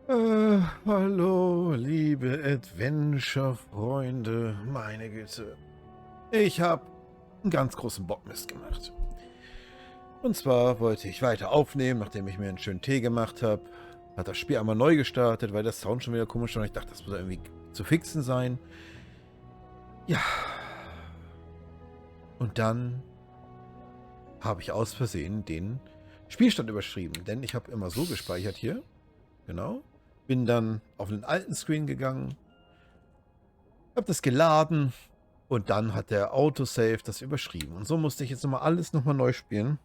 Hallo, liebe Adventure-Freunde, meine Güte. Ich habe einen ganz großen Bockmist gemacht. Und zwar wollte ich weiter aufnehmen, nachdem ich mir einen schönen Tee gemacht habe. Hat das Spiel einmal neu gestartet, weil der Sound schon wieder komisch war. Ich dachte, das muss irgendwie zu fixen sein. Ja. Und dann habe ich aus Versehen den Spielstand überschrieben. Denn ich habe immer so gespeichert hier. Genau. Bin dann auf den alten Screen gegangen, habe das geladen und dann hat der Autosave das überschrieben. Und so musste ich jetzt alles nochmal neu spielen.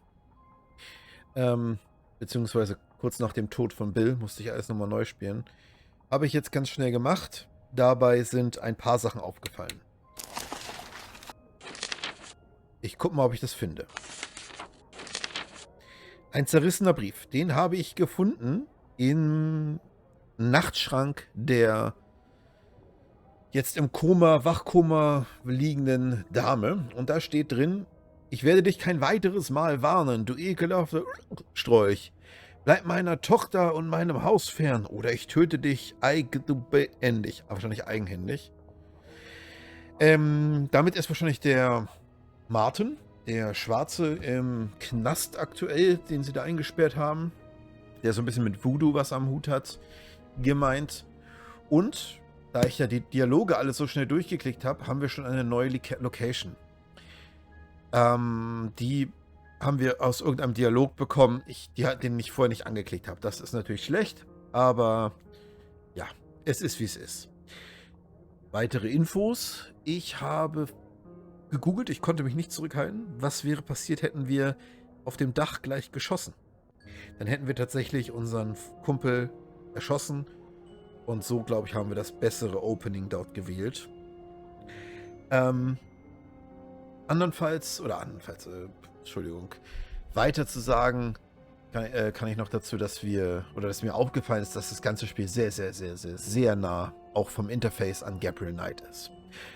Beziehungsweise kurz nach dem Tod von Bill musste ich alles nochmal neu spielen. Habe ich jetzt ganz schnell gemacht. Dabei sind ein paar Sachen aufgefallen. Ich gucke mal, ob ich das finde. Ein zerrissener Brief. Den habe ich gefunden im Nachtschrank der jetzt im Koma, Wachkoma liegenden Dame. Und da steht drin: Ich werde dich kein weiteres Mal warnen, du ekelhafter Strolch. Bleib meiner Tochter und meinem Haus fern, oder ich töte dich eigenhändig. Wahrscheinlich eigenhändig. Damit ist wahrscheinlich der Martin, der Schwarze im Knast aktuell, den sie da eingesperrt haben, der so ein bisschen mit Voodoo was am Hut hat, gemeint. Und da ich ja die Dialoge alles so schnell durchgeklickt habe, haben wir schon eine neue Location. Die haben wir aus irgendeinem Dialog bekommen, den ich vorher nicht angeklickt habe. Das ist natürlich schlecht, aber ja, es ist, wie es ist. Weitere Infos. Ich habe gegoogelt, ich konnte mich nicht zurückhalten. Was wäre passiert, hätten wir auf dem Dach gleich geschossen? Dann hätten wir tatsächlich unseren Kumpel erschossen. Und so, glaube ich, haben wir das bessere Opening dort gewählt. Andernfalls, Entschuldigung, weiter zu sagen, kann ich noch dazu, dass mir aufgefallen ist, dass das ganze Spiel sehr, sehr, sehr, sehr, sehr nah auch vom Interface an Gabriel Knight ist.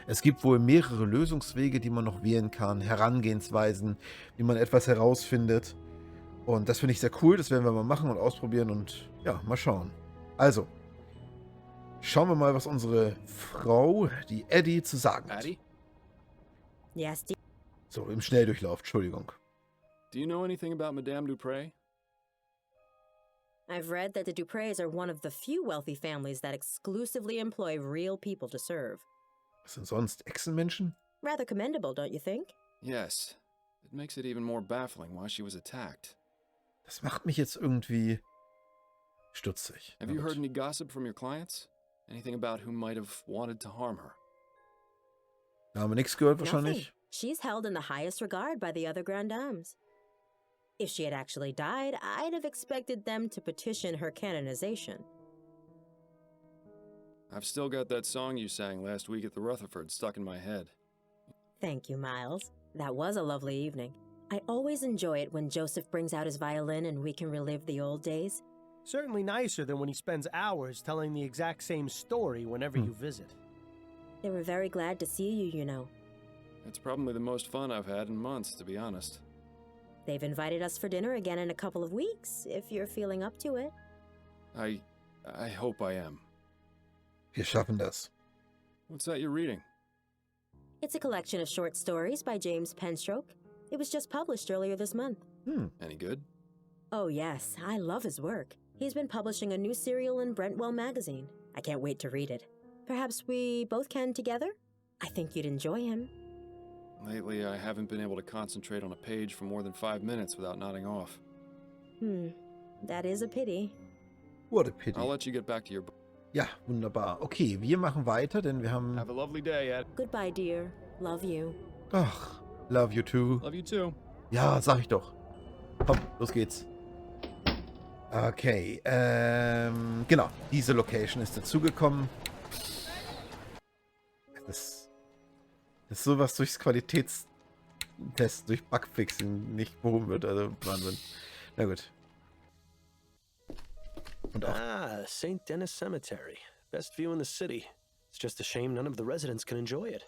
Es gibt wohl mehrere Lösungswege, die man noch wählen kann, Herangehensweisen, wie man etwas herausfindet. Und das finde ich sehr cool, das werden wir mal machen und ausprobieren und ja, mal schauen. Also, schauen wir mal, was unsere Frau, die Eddie, zu sagen hat. Addie? Yes, So, im Schnelldurchlauf, Entschuldigung. Do you know anything about Madame Dupré? I've read that the Duprés are one of the few wealthy families that exclusively employ real people to serve. Was sind sonst Echsenmenschen? Rather commendable, don't you think? Yes. It makes it even more baffling why she was attacked. Das macht mich jetzt irgendwie stutzig. Have you heard any gossip from your clients? Anything about who might have wanted to harm her? Da haben wir nichts gehört Nothing. wahrscheinlich. She's held in the highest regard by the other Grand Dames. If she had actually died, I'd have expected them to petition her canonization. I've still got that song you sang last week at the Rutherford stuck in my head. Thank you, Miles. That was a lovely evening. I always enjoy it when Joseph brings out his violin and we can relive the old days. Certainly nicer than when he spends hours telling the exact same story whenever you visit. They were very glad to see you, you know. It's probably the most fun I've had in months, to be honest. They've invited us for dinner again in a couple of weeks, if you're feeling up to it. I hope I am. Wir schaffen das. What's that you're reading? It's a collection of short stories by James Penstroke. It was just published earlier this month. Any good? Oh yes, I love his work. He's been publishing a new serial in Brentwell magazine. I can't wait to read it. Perhaps we both can together? I think you'd enjoy him. Lately, I haven't been able to concentrate on a page for more than 5 minutes without nodding off. That is a pity. What a pity. I'll let you get back to your book. Ja, wunderbar. Okay, wir machen weiter, denn wir haben... Have a lovely day, Ed. Goodbye, dear. Love you. Ach, love you too. Love you too. Ja, sag ich doch. Komm, los geht's. Okay, genau. Diese Location ist dazugekommen. Das ist sowas durchs Qualitätstest, durch Bugfixing nicht behoben wird. Also Wahnsinn. Na gut. Und auch St. Denis Cemetery. Best view in the city. It's just a shame none of the residents can enjoy it.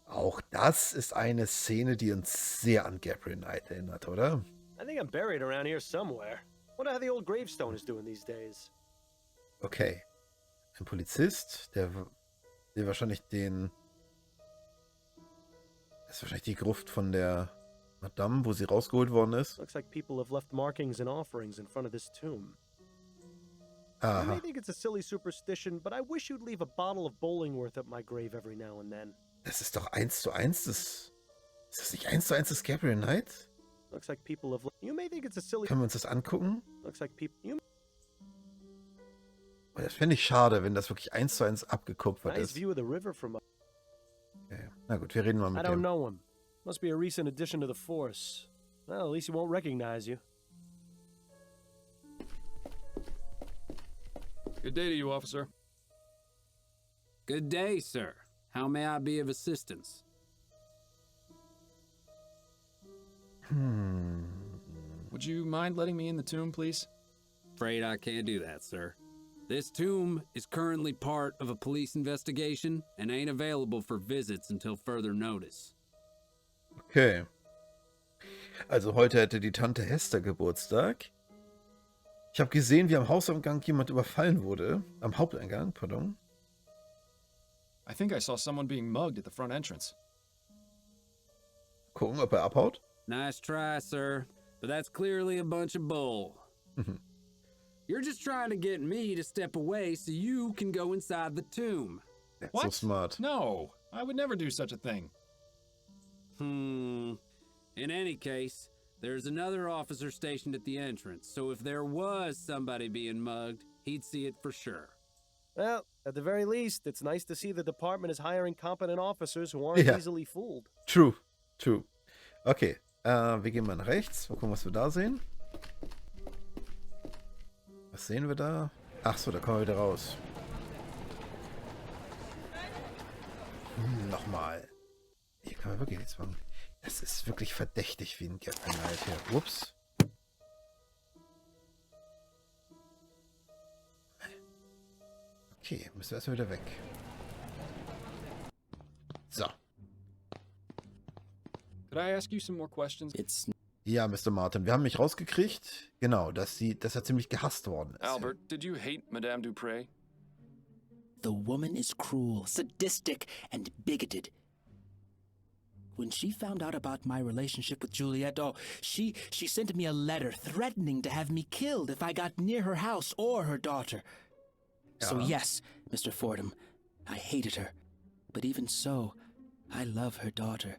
Auch das ist eine Szene, die uns sehr an Gabriel Knight erinnert, oder? I think I'm buried around here somewhere. Wonder how the old gravestone is doing these days. Okay. Ein Polizist, der wahrscheinlich das ist wahrscheinlich die Gruft von der Madame, wo sie rausgeholt worden ist. Looks like people have left markings and offerings in front of this tomb. You Aha. may think it's a silly superstition, but I wish you'd leave a bottle of Bollingworth at my grave every now and then. Das ist doch 1:1 das... Ist das nicht 1:1 das Gabriel Knight? Looks like people have... You may think it's a silly... Können wir uns das angucken? Looks like people... Oh, das fände ich schade, wenn das wirklich 1:1 abgekupfert Nice ist. view of the river from... Okay. Na gut, wir reden mal I mit don't dem. know him. Must be a recent addition to the force. Well, at least he won't recognize you. Good day to you, officer. Good day, sir. How may I be of assistance? Would you mind letting me in the tomb, please? Afraid I can't do that, sir. This tomb is currently part of a police investigation and ain't available for visits until further notice. Okay. Also heute hätte die Tante Hester Geburtstag. Ich habe gesehen, wie am Hauseingang jemand überfallen wurde. Am Haupteingang, pardon. I think I saw someone being mugged at the front entrance. Gucken, ob er abhaut. Nice try, sir, but that's clearly a bunch of bull. You're just trying to get me to step away so you can go inside the tomb. That's so What? smart. No, I would never do such a thing. In any case, there's another officer stationed at the entrance, so if there was somebody being mugged, he'd see it for sure. Well, at the very least, it's nice to see the department is hiring competent officers who aren't Yeah. easily fooled. True. True. Okay. Wir gehen mal nach rechts. Mal gucken, was wir da sehen. Was sehen wir da? Ach so, da kommen wir wieder raus. Nochmal. Hier kann man wirklich nichts machen. Das ist wirklich verdächtig wie ein Gabriel Knight hier. Ups. Okay, müssen wir erstmal wieder weg. So. Could I ask you some more questions? Ja, Mr. Martin, wir haben mich rausgekriegt. Genau, dass er ziemlich gehasst worden ist. Albert, did you hate Madame Dupré? The woman is cruel, sadistic, and bigoted. When she found out about my relationship with Juliet, she sent me a letter threatening to have me killed if I got near her house or her daughter. So yes, Mr. Fordham, I hated her. But even so, I love her daughter.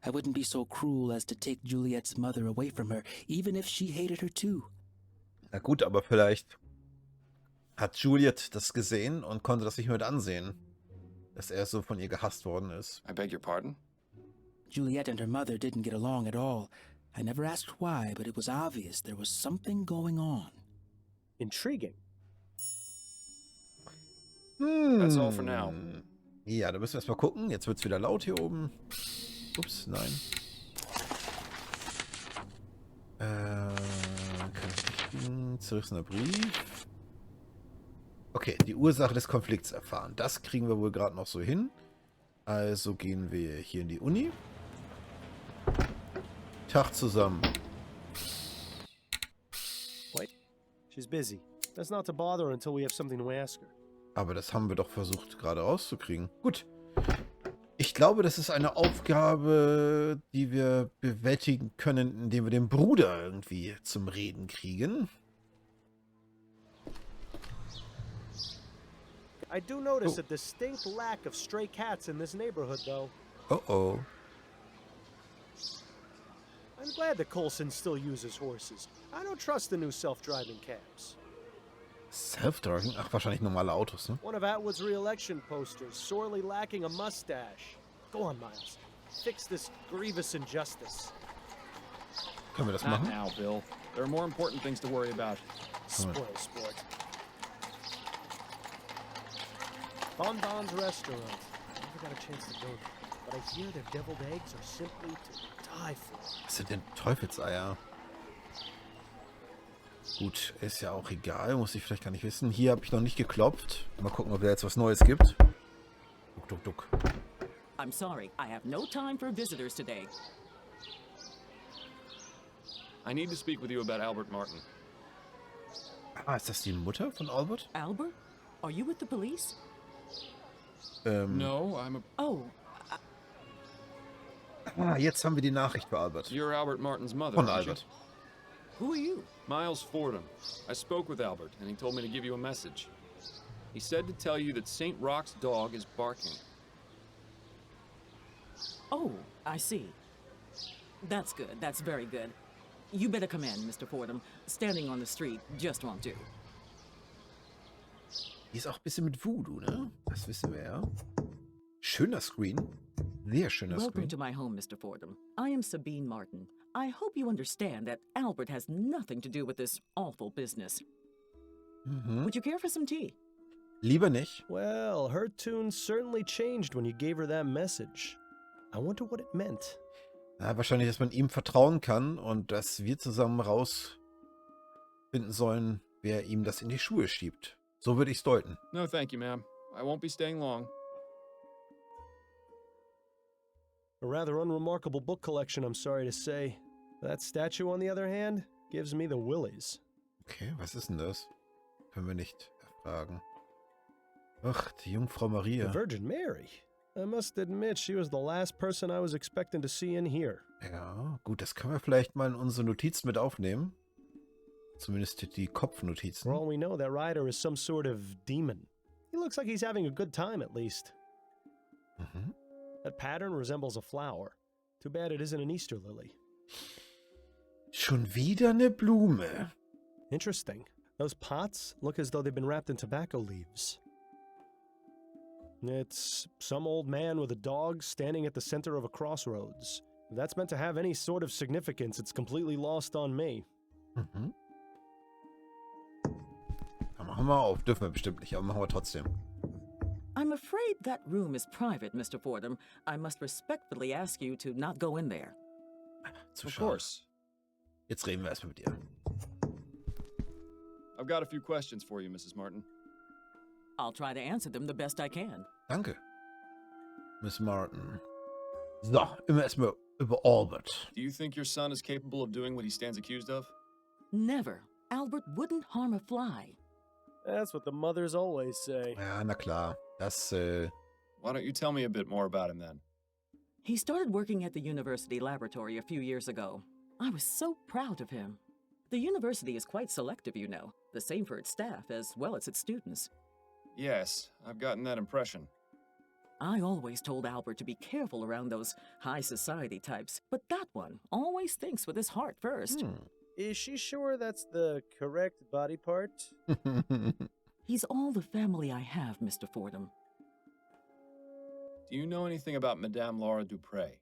I wouldn't be so cruel as to take Juliet's mother away from her, even if she hated her too. Na gut, aber vielleicht hat Juliet das gesehen und konnte das nicht mehr mit ansehen, dass er so von ihr gehasst worden ist. I beg your pardon? Juliet and her mother didn't get along at all. I never asked why, but it was obvious there was something going on. Intriguing. That's all for now. Ja, da müssen wir erstmal gucken. Jetzt wird es wieder laut hier oben. Ups, nein. Kann ich nicht. Zerrissener Brief. Okay, die Ursache des Konflikts erfahren. Das kriegen wir wohl gerade noch so hin. Also gehen wir hier in die Uni. Tag zusammen. Wait, she's busy. That's not to bother her until we have something to ask her. Aber das haben wir doch versucht gerade rauszukriegen. Gut. Ich glaube, das ist eine Aufgabe, die wir bewältigen können, indem wir den Bruder irgendwie zum Reden kriegen. I do notice a distinct lack of stray cats in this neighborhood, though. Oh. I'm glad that Coulson still uses horses. I don't trust the new self-driving cabs. Self-driving? Ach, wahrscheinlich normale Autos, ne? One of Atwood's re-election posters, sorely lacking a mustache. Go on, Miles. Fix this grievous injustice. Können wir das Not machen? now, Bill. There are more important things to worry about. Spoil sport. Bon Bon's restaurant. I never got a chance to go there, but I hear their deviled eggs are simply to die for. Was sind denn Teufelseier? Gut, ist ja auch egal, muss ich vielleicht gar nicht wissen. Hier habe ich noch nicht geklopft. Mal gucken, ob da jetzt was Neues gibt. Duck. I'm sorry, I have no time for visitors today. I need to speak with you about Albert Martin. Ah, ist das die Mutter von Albert? Albert? Are you with the police? No, I'm a... Oh, Ah, jetzt haben wir die Nachricht für Albert. You're Albert Martin's mother, Von aren't you? Albert. who are you? Miles Fordham. I spoke with Albert, and he told me to give you a message. He said to tell you that St. Roch's dog is barking. Oh, I see. That's good. That's very good. You better come in, Mr. Fordham. Standing on the street just won't do. Die ist auch ein bisschen mit Voodoo, ne? Das wissen wir ja. Schöner Screen. Sehr schöner Welcome Screen. to my home, Mr. Fordham. I am Sabine Martin. I hope you understand that Albert has nothing to do with this awful business. Would you care for some tea? Lieber nicht. Well, her tune certainly changed when you gave her that message. I wonder what it meant. Ja, wahrscheinlich, dass man ihm vertrauen kann und dass wir zusammen rausfinden sollen, wer ihm das in die Schuhe schiebt. So würde ich es deuten. No, thank you, ma'am. I won't be staying long. A rather unremarkable book collection, I'm sorry to say. That statue, on the other hand, gives me the willies. Okay, was ist denn das? Können wir nicht erfragen. Ach, die Jungfrau The Maria. Virgin Mary. I must admit, she was the last person I was expecting to see in here. Ja, gut, das können wir vielleicht mal in unsere Notizen mit aufnehmen. Zumindest die For Kopfnotizen. all we know, that rider is some sort of demon. He looks like he's having a good time, at least. Mhm. That pattern resembles a flower. Too bad it isn't an Easter lily. Schon wieder eine Blume. Interesting. Those pots look as though they've been wrapped in tobacco leaves. It's some old man with a dog standing at the center of a crossroads. If that's meant to have any sort of significance, it's completely lost on me. Mhm. Dann machen wir auf. Dürfen wir bestimmt nicht, aber machen wir trotzdem. I'm afraid that room is private, Mr. Fordham. I must respectfully ask you to not go in there. Zu Of schade. course. Jetzt reden wir erstmal mit ihr. I've got a few questions for you, Mrs. Martin. I'll try to answer them the best I can. Danke. Miss Martin. So, immer erstmal über Albert. Do you think your son is capable of doing what he stands accused of? Never. Albert wouldn't harm a fly. That's what the mothers always say. Ja, na klar. Das, Why don't you tell me a bit more about him then? He started working at the university laboratory a few years ago. I was so proud of him. The university is quite selective, you know. The same for its staff as well as its students. Yes, I've gotten that impression. I always told Albert to be careful around those high society types, but that one always thinks with his heart first. Is she sure that's the correct body part? He's all the family I have, Mr. Fordham. Do you know anything about Madame Laura Dupre?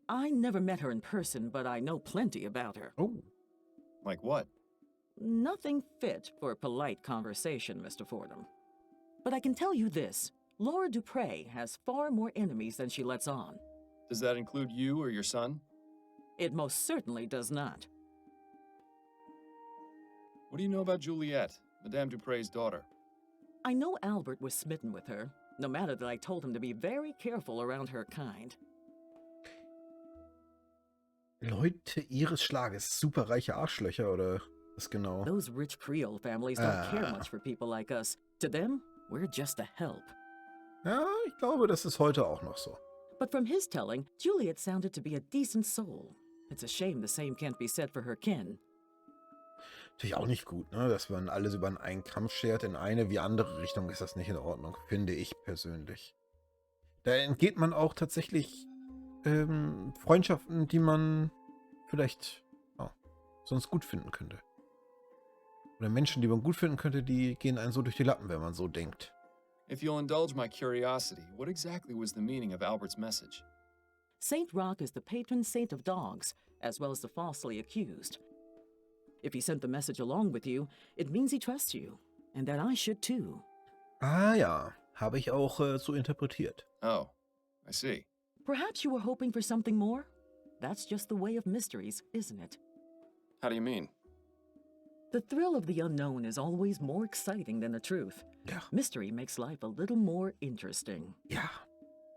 I never met her in person, but I know plenty about her. Oh. Like what? Nothing fit for polite conversation, Mr. Fordham. But I can tell you this. Laura Dupre has far more enemies than she lets on. Does that include you or your son? It most certainly does not. What do you know about Juliet, Madame Dupre's daughter? I know Albert was smitten with her, no matter that I told him to be very careful around her kind. Leute ihres Schlages. Superreiche Arschlöcher, oder was genau? Those rich Creole families don't care much for people like us. To them, we're just a help. Ja, ich glaube, das ist heute auch noch so. But from his telling, Juliet sounded to be a decent soul. It's a shame the same can't be said for her kin. Natürlich auch nicht gut, ne? Dass man alles über einen Kampf schert. In eine wie andere Richtung ist das nicht in Ordnung, finde ich persönlich. Da entgeht man auch tatsächlich Freundschaften, die man vielleicht sonst gut finden könnte. Oder Menschen, die man gut finden könnte, die gehen einen so durch die Lappen, wenn man so denkt. If you'll indulge my curiosity, what exactly was the meaning of Albert's message? Saint Roch is the patron saint of dogs, as well as the falsely accused. If he sent the message along with you, it means he trusts you, and that I should too. Ah ja, habe ich auch so interpretiert. Oh, I see. Perhaps you were hoping for something more? That's just the way of mysteries, isn't it? How do you mean? The thrill of the unknown is always more exciting than the truth. Ja. Mystery makes life a little more interesting. Ja.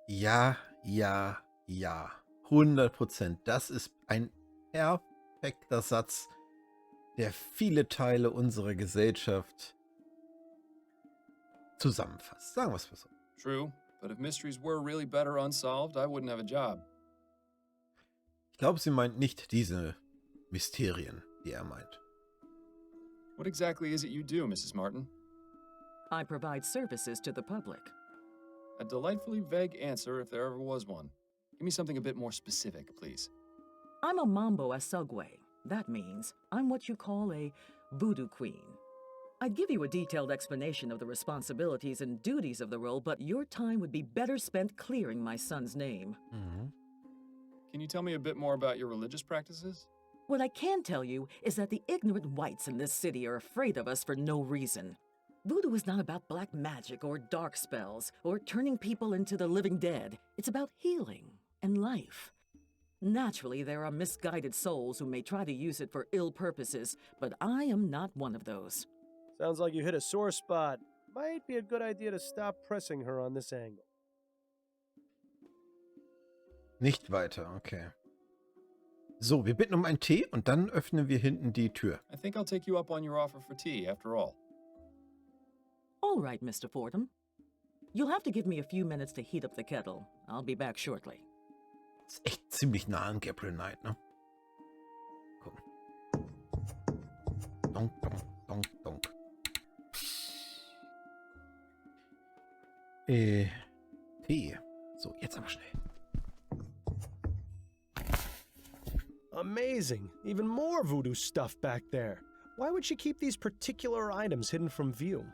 Ja, ja, ja. 100%. Das ist ein perfekter Satz. der viele Teile unserer Gesellschaft zusammenfasst. Sagen wir es mal so. True, but if mysteries were really better unsolved, I wouldn't have a job. Ich glaube, sie meint nicht diese Mysterien, die er meint. What exactly is it you do, Mrs. Martin? I provide services to the public. A delightfully vague answer if there ever was one. Give me something a bit more specific, please. I'm a Mambo Asugwe. That means I'm what you call a voodoo queen. I'd give you a detailed explanation of the responsibilities and duties of the role, but your time would be better spent clearing my son's name. Mhm. Can you tell me a bit more about your religious practices? What I can tell you is that the ignorant whites in this city are afraid of us for no reason. Voodoo is not about black magic or dark spells or turning people into the living dead. It's about healing and life. Naturally, there are misguided souls who may try to use it for ill purposes, but I am not one of those. Sounds like you hit a sore spot. Might be a good idea to stop pressing her on this angle. Nicht weiter, okay. So, wir bitten um einen Tee und dann öffnen wir hinten die Tür. I think I'll take you up on your offer for tea, after all. All right, Mr. Fordham. You'll have to give me a few minutes to heat up the kettle. I'll be back shortly. Ist echt ziemlich nah an Gabriel Knight, ne? Gucken. Donk, donk, donk, donk. Tee. So, jetzt aber schnell. Amazing. Even more voodoo stuff back there. Why would she keep these particular items hidden from view?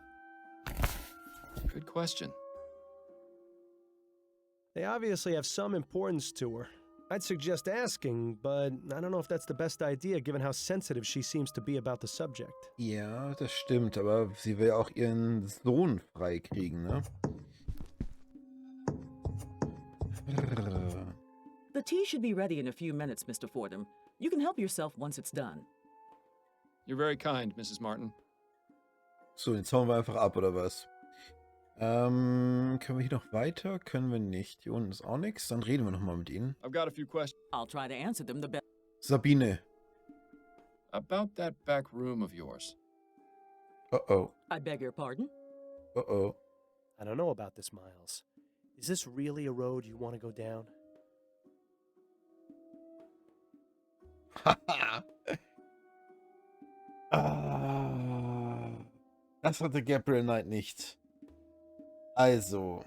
Good question. They obviously have some importance to her. I'd suggest asking, but I don't know if that's the best idea given how sensitive she seems to be about the subject. Ja, das stimmt, aber sie will auch ihren Sohn freikriegen, ne? The tea should be ready in a few minutes, Mr. Fordham. You can help yourself once it's done. You're very kind, Mrs. Martin. So, jetzt hauen wir einfach ab, oder was? Können wir hier noch weiter? Können wir nicht. Hier unten ist auch nichts. Dann reden wir nochmal mit ihnen. I've got a few questions. I'll try to answer them the best. Sabine. About that back room of yours. Oh. I beg your pardon? Oh. I don't know about this, Miles. Is this really a road you want to go down? Das hatte Gabriel Knight nicht. Also.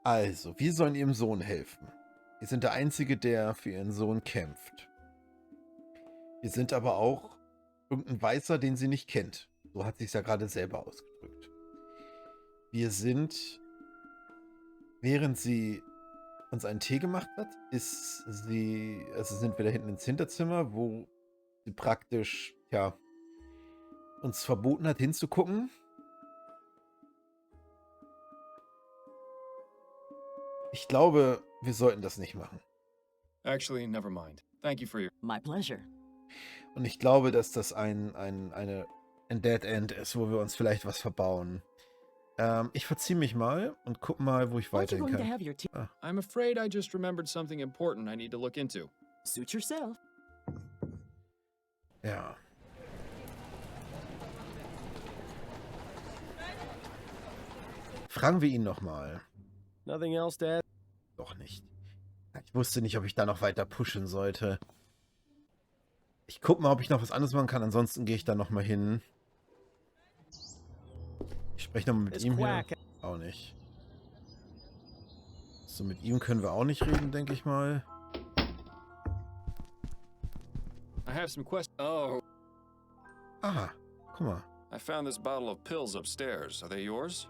Wir sollen ihrem Sohn helfen. Wir sind der Einzige, der für ihren Sohn kämpft. Wir sind aber auch irgendein Weißer, den sie nicht kennt. So hat sie es ja gerade selber ausgedrückt. Wir sind, während sie uns einen Tee gemacht hat, sind wir da hinten ins Hinterzimmer, wo sie praktisch, ja, uns verboten hat, hinzugucken. Ich glaube, wir sollten das nicht machen. Actually, never mind. Thank you for your... My pleasure. Und ich glaube, dass das ein Dead End ist, wo wir uns vielleicht was verbauen. Ich verziehe mich mal und guck mal, wo ich Aren't you weiterhin going to kann. have your tea? I'm afraid I just remembered something important I need to look into. Suit yourself. Ja. Fragen wir ihn nochmal. Nothing else to add? Doch nicht. Ich wusste nicht, ob ich da noch weiter pushen sollte. Ich guck mal, ob ich noch was anderes machen kann. Ansonsten gehe ich da nochmal hin. Ich spreche nochmal mit ihm hier. Auch nicht. So, mit ihm können wir auch nicht reden, denke ich mal. I have some questions. Oh, Aha, guck mal. I found this bottle of pills upstairs. Are they yours?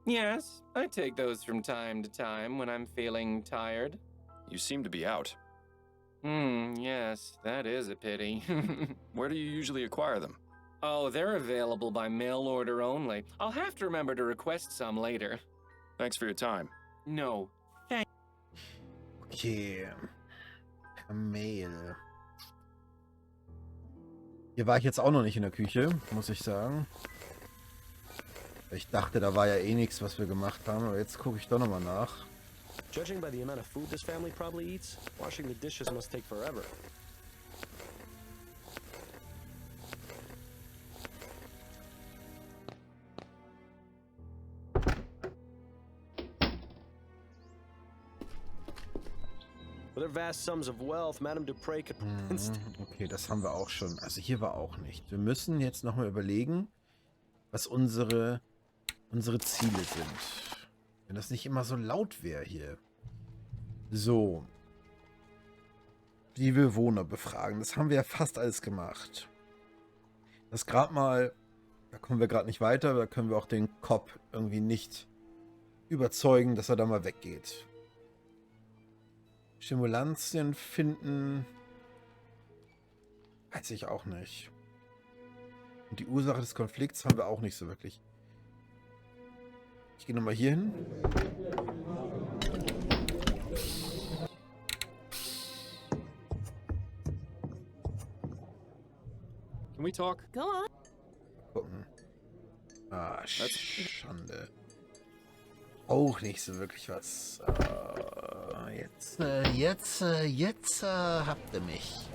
Yes, I take those from time to time when I'm feeling tired. You seem to be out. Yes, that is a pity. Where do you usually acquire them? Oh, they're available by mail order only. I'll have to remember to request some later. Thanks for your time. No. Okay. Per Mail. Hier war ich jetzt auch noch nicht in der Küche, muss ich sagen. Ich dachte, da war ja eh nichts, was wir gemacht haben, aber jetzt gucke ich doch nochmal nach. Judging by the amount of food this family probably eats, washing the dishes must take forever. With her vast sums of wealth, Madame Dupré could... Okay, das haben wir auch schon. Also hier war auch nicht. Wir müssen jetzt nochmal überlegen, was unsere Ziele sind. Wenn das nicht immer so laut wäre hier. So. Die Bewohner befragen. Das haben wir ja fast alles gemacht. Das gerade mal, da kommen wir gerade nicht weiter, da können wir auch den Cop irgendwie nicht überzeugen, dass er da mal weggeht. Stimulantien finden. Weiß ich auch nicht. Und die Ursache des Konflikts haben wir auch nicht so wirklich. Ich gehe nochmal hier hin. Can we talk? Go on. Gucken. Ah, Schande. Auch nicht so wirklich was. Jetzt habt ihr mich.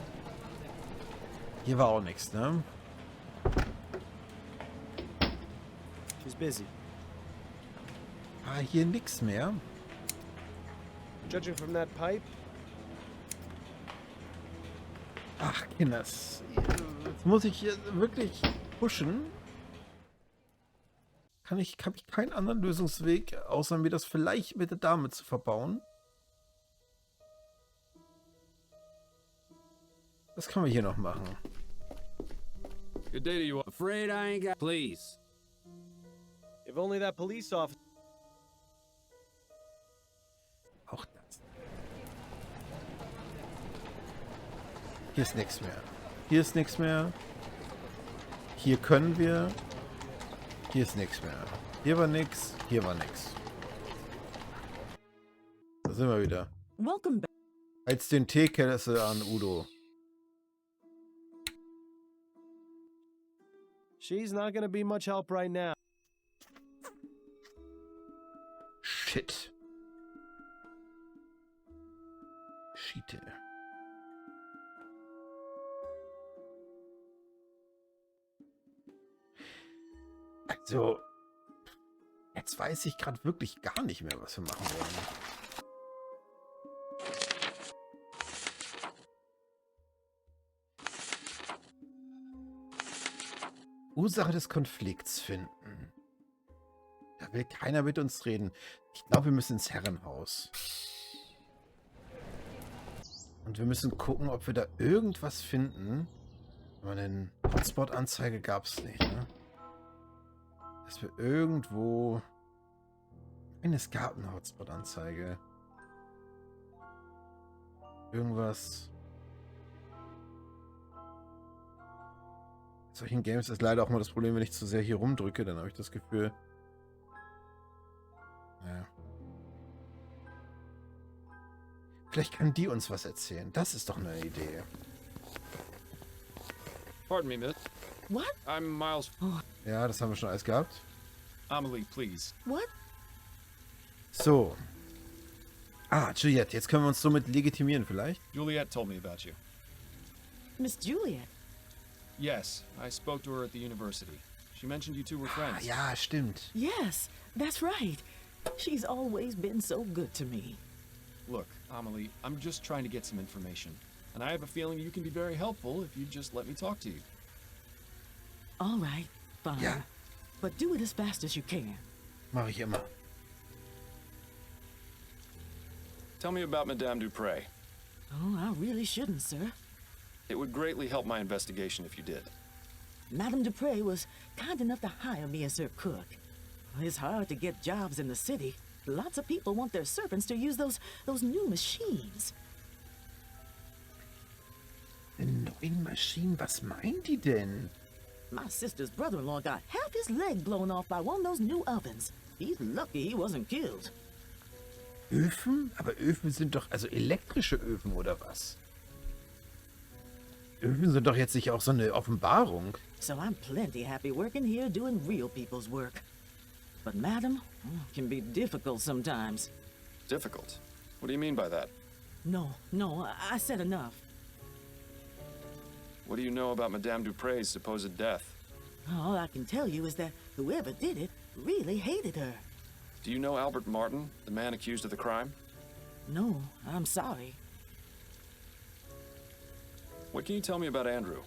Hier war auch nichts, ne? She's busy. Ah, hier nichts mehr. Judging from that pipe, Ach, Kinders. Jetzt muss ich hier wirklich pushen. Habe ich keinen anderen Lösungsweg, außer mir das vielleicht mit der Dame zu verbauen. Was kann man hier noch machen? Good day to you. Afraid I ain't got. Please. if only that police officer... Auch das. Hier ist nichts mehr. Hier ist nichts mehr. Hier können wir. Hier ist nichts mehr. Hier war nichts. Hier war nichts. Da sind wir wieder. Welcome back. Als den Teekessel an Udo. She's not gonna be much help right now. Shit. Schiete. Also, jetzt weiß ich gerade wirklich gar nicht mehr, was wir machen wollen. Ursache des Konflikts finden. Da will keiner mit uns reden. Ich glaube, wir müssen ins Herrenhaus. Und wir müssen gucken, ob wir da irgendwas finden. Aber eine Hotspot-Anzeige gab es nicht, ne? Dass wir irgendwo... Nein, es gab eine Hotspot-Anzeige. Irgendwas... In solchen Games ist leider auch mal das Problem, wenn ich zu sehr hier rumdrücke, dann habe ich das Gefühl... Naja. Vielleicht kann die uns was erzählen. Das ist doch eine Idee. Pardon me, miss. What? I'm Miles. Ja, das haben wir schon alles gehabt. Amelie, please. What? So. Ah, Juliette, jetzt können wir uns somit legitimieren vielleicht. Juliet told me about you. Miss Juliet. Yes, I spoke to her at the university. She mentioned you two were Ah, friends. ja, stimmt. Yes, that's right. She's always been so good to me. Look, Amelie, I'm just trying to get some information. And I have a feeling you can be very helpful if you just let me talk to you. All right, fine. Ja, But do it as fast as you can. mache ich immer. Tell me about Madame Dupré. Oh, I really shouldn't, sir. It would greatly help my investigation if you did. Madame Dupré was kind enough to hire me as her cook. It's hard to get jobs in the city. Lots of people want their servants to use those new machines. Neuen Maschinen, was meint die denn? My sister's brother-in-law got half his leg blown off by one of those new ovens. He's lucky he wasn't killed. Öfen? Aber Öfen sind doch, also elektrische Öfen oder was? Öfen sind doch jetzt nicht auch so eine Offenbarung. So I'm plenty happy working here doing real people's work. But Madam can be difficult sometimes. Difficult? What do you mean by that? No, I said enough. What do you know about Madame Dupre's supposed death? All I can tell you is that whoever did it really hated her. Do you know Albert Martin, the man accused of the crime? No, I'm sorry. What can you tell me about Andrew?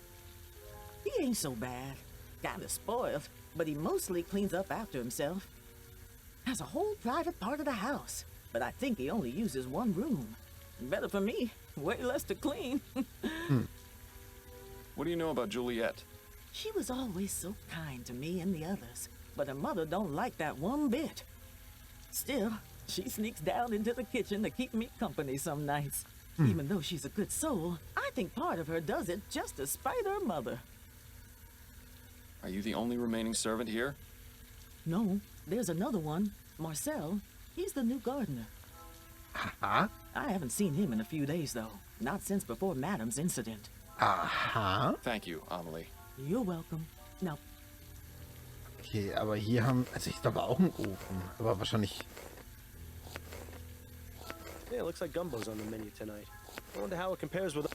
He ain't so bad. Kinda spoiled, but he mostly cleans up after himself. Has a whole private part of the house, but I think he only uses one room. Better for me, way less to clean. What do you know about Juliet? She was always so kind to me and the others, but her mother don't like that one bit. Still, she sneaks down into the kitchen to keep me company some nights. Even though she's a good soul, I think part of her does it just to spite her mother. Are you the only remaining servant here? No, there's another one, Marcel. He's the new gardener. Aha. I haven't seen him in a few days, though. Not since before Madam's incident. Aha. Thank you, Amelie. You're welcome. Now, Okay, aber hier haben... Also ich glaube auch einen Ofen. Aber wahrscheinlich... Yeah, it looks like gumbo's on the menu tonight. I wonder how it compares with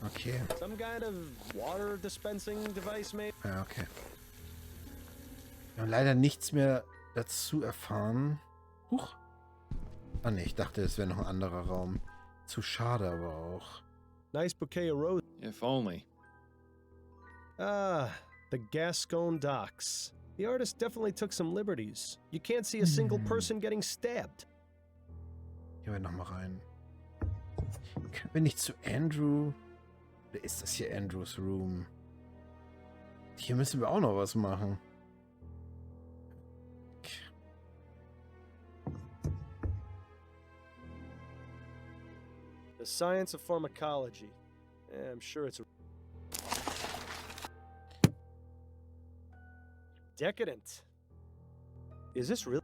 Okay. some kind of water dispensing device, maybe? Ja, okay. Wir haben leider nichts mehr dazu erfahren. Huch. Ah ne, ich dachte, es wäre noch ein anderer Raum. Zu schade aber auch. Nice bouquet of roses. If only. Ah, the Gascon Docks. The artist definitely took some liberties. You can't see a single person getting stabbed. Gehen wir nochmal rein. Können wir nicht zu Andrew? Oder ist das hier Andrews Room? Hier müssen wir auch noch was machen. The science of pharmacology. Yeah, I'm sure it's decadent. Is this really?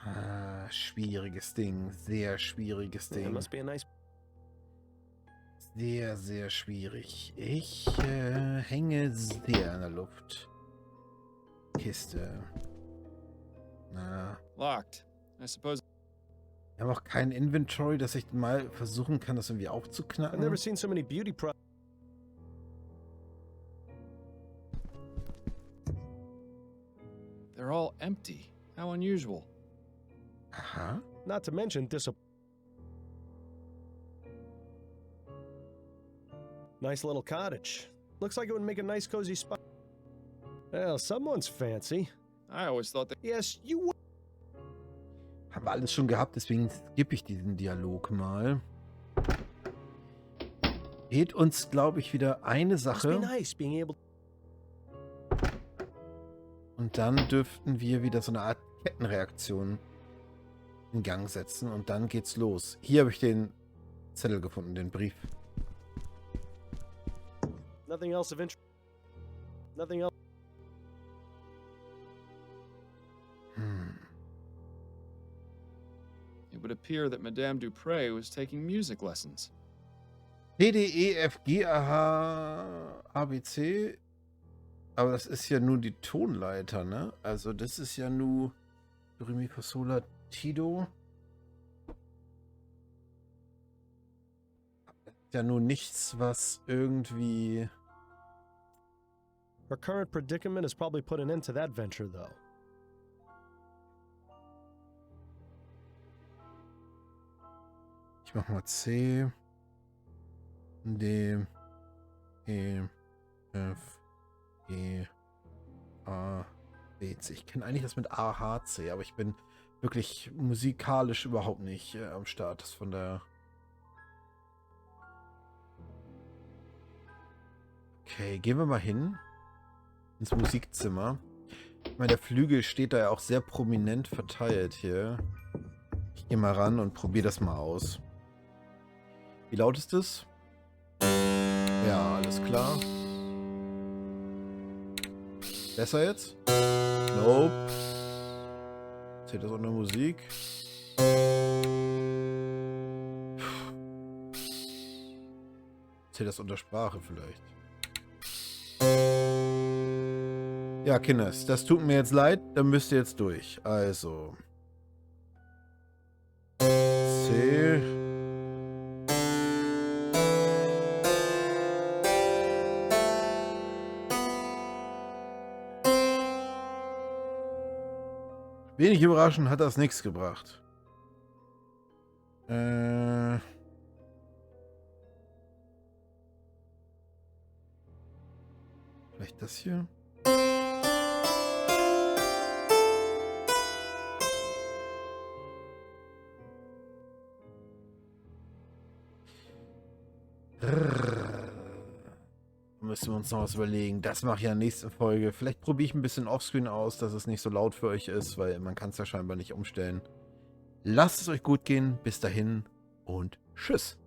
Ah, schwieriges Ding. Sehr schwieriges Yeah, it Ding. must be a nice. Sehr, sehr schwierig. Ich hänge sehr in der Luft. Kiste. Na. Locked. I suppose. Wir haben auch kein Inventory, dass ich mal versuchen kann, das irgendwie I've aufzuknacken. never seen so many beauty products. They're all empty. How unusual. Aha. Not to mention nice little cottage. Looks like it would make a nice cozy spot. Well, someone's fancy. I always thought that. Yes, you would. Haben wir alles schon gehabt, deswegen skippe ich diesen Dialog mal. Fehlt uns, glaube ich, wieder eine Must be Sache. nice being able. Und dann dürften wir wieder so eine Art Kettenreaktion in Gang setzen. Und dann geht's los. Hier habe ich den Zettel gefunden, den Brief. Nothing else of interest. Nothing else. It would appear that Madame Dupre was taking music lessons. D, D, E, F, G, H, A, B, C. Aber das ist ja nur die Tonleiter, ne? Also das ist ja nur Do, Re, Mi, Fa, Sol, La, Ti, Do. Das ist ja nur nichts, was irgendwie... Her current predicament has probably put an end to that venture, though. Ich mach mal C, D, E, F, G, A, B, C. Ich kenne eigentlich das mit A, H, C, aber ich bin wirklich musikalisch überhaupt nicht am Start. Das von der... Okay, gehen wir mal hin ins Musikzimmer. Ich meine, der Flügel steht da ja auch sehr prominent verteilt hier. Ich gehe mal ran und probiere das mal aus. Wie laut ist es? Ja, alles klar. Besser jetzt? Nope. Zählt das unter Musik? Zählt das unter Sprache vielleicht? Ja, Kinders, das tut mir jetzt leid, dann müsst ihr jetzt durch. Also. C. Wenig überraschend hat das nichts gebracht. Vielleicht das hier? Müssen wir uns noch was überlegen. Das mache ich ja in der nächsten Folge. Vielleicht probiere ich ein bisschen Offscreen aus, dass es nicht so laut für euch ist, weil man kann es ja scheinbar nicht umstellen. Lasst es euch gut gehen. Bis dahin und tschüss.